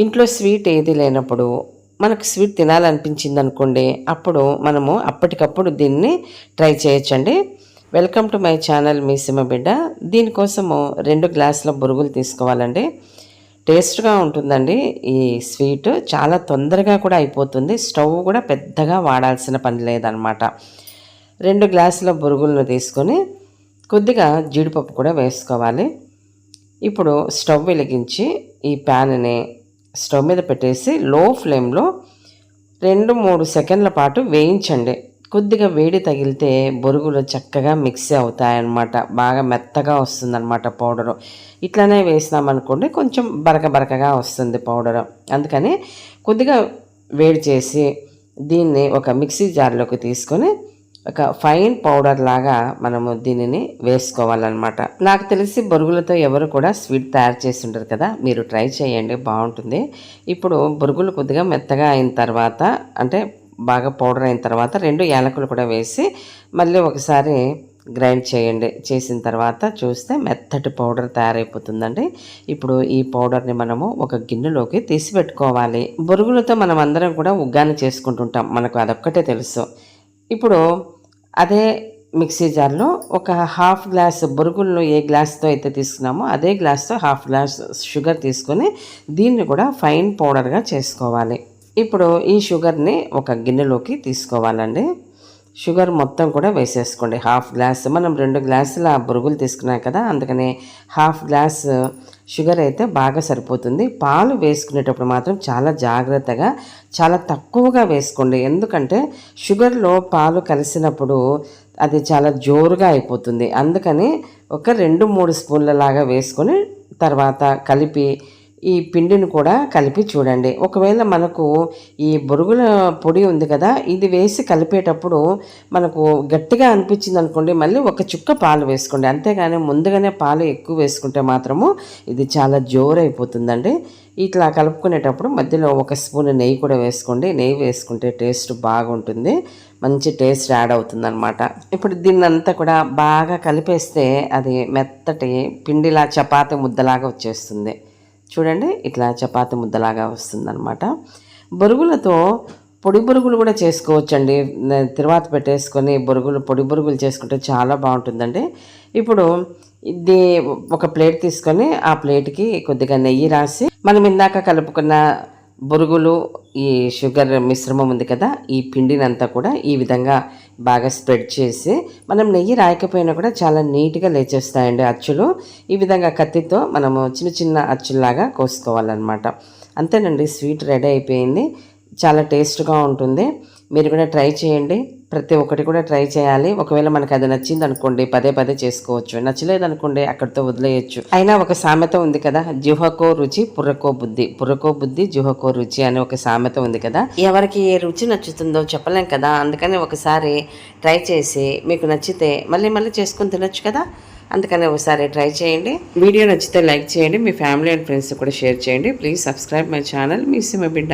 ఇంట్లో స్వీట్ ఏది లేనప్పుడు మనకు స్వీట్ తినాలనిపించింది అనుకోండి, అప్పుడు మనము అప్పటికప్పుడు దీన్ని ట్రై చేయొచ్చండి. వెల్కమ్ టు మై ఛానల్ మీ బిడ్డ. దీనికోసము 2 గ్లాసుల బొరుగులు తీసుకోవాలండి. టేస్ట్గా ఉంటుందండి. ఈ స్వీట్ చాలా తొందరగా కూడా అయిపోతుంది. స్టవ్ కూడా పెద్దగా వాడాల్సిన పని లేదనమాట. 2 గ్లాసుల బొరుగులను తీసుకొని కొద్దిగా జీడిపప్పు కూడా వేసుకోవాలి. ఇప్పుడు స్టవ్ వెలిగించి ఈ ప్యాన్ని స్టవ్ మీద పెట్టేసి లో ఫ్లేమ్లో 2-3 సెకండ్ల పాటు వేయించండి. కొద్దిగా వేడి తగిలితే బొరుగులు చక్కగా మిక్సీ అవుతాయన్నమాట. బాగా మెత్తగా వస్తుందన్నమాట పౌడరు. ఇట్లానే వేసినామనుకోండి కొంచెం బరకగా వస్తుంది పౌడరు. అందుకని కొద్దిగా వేడి చేసి దీన్ని ఒక మిక్సీ జార్లోకి తీసుకొని ఒక ఫైన్ పౌడర్ లాగా మనము దీనిని వేసుకోవాలన్నమాట. నాకు తెలిసి బొరుగులతో ఎవరు కూడా స్వీట్ తయారు చేసి ఉంటారు కదా, మీరు ట్రై చేయండి, బాగుంటుంది. ఇప్పుడు బొరుగులు కొద్దిగా మెత్తగా అయిన తర్వాత, అంటే బాగా పౌడర్ అయిన తర్వాత 2 యాలకులు కూడా వేసి మళ్ళీ ఒకసారి గ్రైండ్ చేయండి. చేసిన తర్వాత చూస్తే మెత్తటి పౌడర్ తయారైపోతుందండి. ఇప్పుడు ఈ పౌడర్ని మనము ఒక గిన్నెలోకి తీసి పెట్టుకోవాలి. బొరుగులతో మనం అందరం కూడా ఉగ్గాని చేసుకుంటుంటాం, మనకు అదొక్కటే తెలుసు. ఇప్పుడు అదే మిక్సీ జార్లో ఒక హాఫ్ గ్లాస్ బొరుగులను ఏ గ్లాస్తో అయితే తీసుకున్నామో అదే గ్లాస్తో హాఫ్ గ్లాస్ షుగర్ తీసుకొని దీన్ని కూడా ఫైన్ పౌడర్గా చేసుకోవాలి. ఇప్పుడు ఈ షుగర్ని ఒక గిన్నెలోకి తీసుకోవాలండి. షుగర్ మొత్తం కూడా వేసేసుకోండి. హాఫ్ గ్లాస్, మనం 2 గ్లాసుల బొరుగులు తీసుకున్నాం కదా, అందుకని హాఫ్ గ్లాస్ షుగర్ అయితే బాగా సరిపోతుంది. పాలు వేసుకునేటప్పుడు మాత్రం చాలా జాగ్రత్తగా, చాలా తక్కువగా వేసుకోండి. ఎందుకంటే షుగర్లో పాలు కలిసినప్పుడు అది చాలా జోరుగా అయిపోతుంది. అందుకని ఒక 2-3 స్పూన్ల లాగా వేసుకొని తర్వాత కలిపి ఈ పిండిని కూడా కలిపి చూడండి. ఒకవేళ మనకు ఈ బొరుగుల పొడి ఉంది కదా, ఇది వేసి కలిపేటప్పుడు మనకు గట్టిగా అనిపించింది అనుకోండి, మళ్ళీ ఒక చుక్క పాలు వేసుకోండి. అంతేగాని ముందుగానే పాలు ఎక్కువ వేసుకుంటే మాత్రము ఇది చాలా జోరైపోతుందండి. ఇట్లా కలుపుకునేటప్పుడు మధ్యలో 1 స్పూన్ నెయ్యి కూడా వేసుకోండి. నెయ్యి వేసుకుంటే టేస్ట్ బాగుంటుంది, మంచి టేస్ట్ యాడ్ అవుతుందన్నమాట. ఇప్పుడు దీన్నంతా కూడా బాగా కలిపేస్తే అది మెత్తటి పిండిలా చపాతీ ముద్దలాగా వచ్చేస్తుంది. చూడండి, ఇట్లా చపాతి ముద్దలాగా వస్తుందన్నమాట. బొరుగులతో పొడి బొరుగులు కూడా చేసుకోవచ్చండి. తర్వాత పెట్టేసుకొని పొడి బొరుగులు చేసుకుంటే చాలా బాగుంటుందండి. ఇప్పుడు ఇది ఒక ప్లేట్ తీసుకొని ఆ ప్లేట్కి కొద్దిగా నెయ్యి రాసి మనం ఇందాక కలుపుకున్న బొరుగులు, ఈ షుగర్ మిశ్రమం ఉంది కదా, ఈ పిండినంతా కూడా ఈ విధంగా బాగా స్ప్రెడ్ చేసి, మనం నెయ్యి రాయకపోయినా కూడా చాలా నీట్గా లేచేస్తాయండి అచ్చులు. ఈ విధంగా కత్తితో మనము చిన్న చిన్న అచ్చుల్లాగా కోసుకోవాలన్నమాట. అంతేనండి, స్వీట్ రెడీ అయిపోయింది. చాలా టేస్ట్గా ఉంటుంది. మీరు కూడా ట్రై చేయండి. ప్రతి ఒక్కటి కూడా ట్రై చేయాలి. ఒకవేళ మనకు అది నచ్చింది అనుకోండి పదే చేసుకోవచ్చు, నచ్చలేదనుకోండి అక్కడితో వదిలేయచ్చు. అయినా ఒక సామెత ఉంది కదా, జిహ్వకో రుచి పుర్రకో బుద్ధి, పుర్రకో బుద్ధి జిహ్వకో రుచి అనే ఒక సామెత ఉంది కదా. ఎవరికి ఏ రుచి నచ్చుతుందో చెప్పలేం కదా. అందుకని ఒకసారి ట్రై చేసి మీకు నచ్చితే మళ్ళీ చేసుకొని తినొచ్చు కదా. అందుకని ఒకసారి ట్రై చేయండి. వీడియో నచ్చితే లైక్ చేయండి. మీ ఫ్యామిలీ అండ్ ఫ్రెండ్స్ కూడా షేర్ చేయండి. ప్లీజ్ సబ్స్క్రైబ్ మై ఛానల్ మీ బిడ్డ.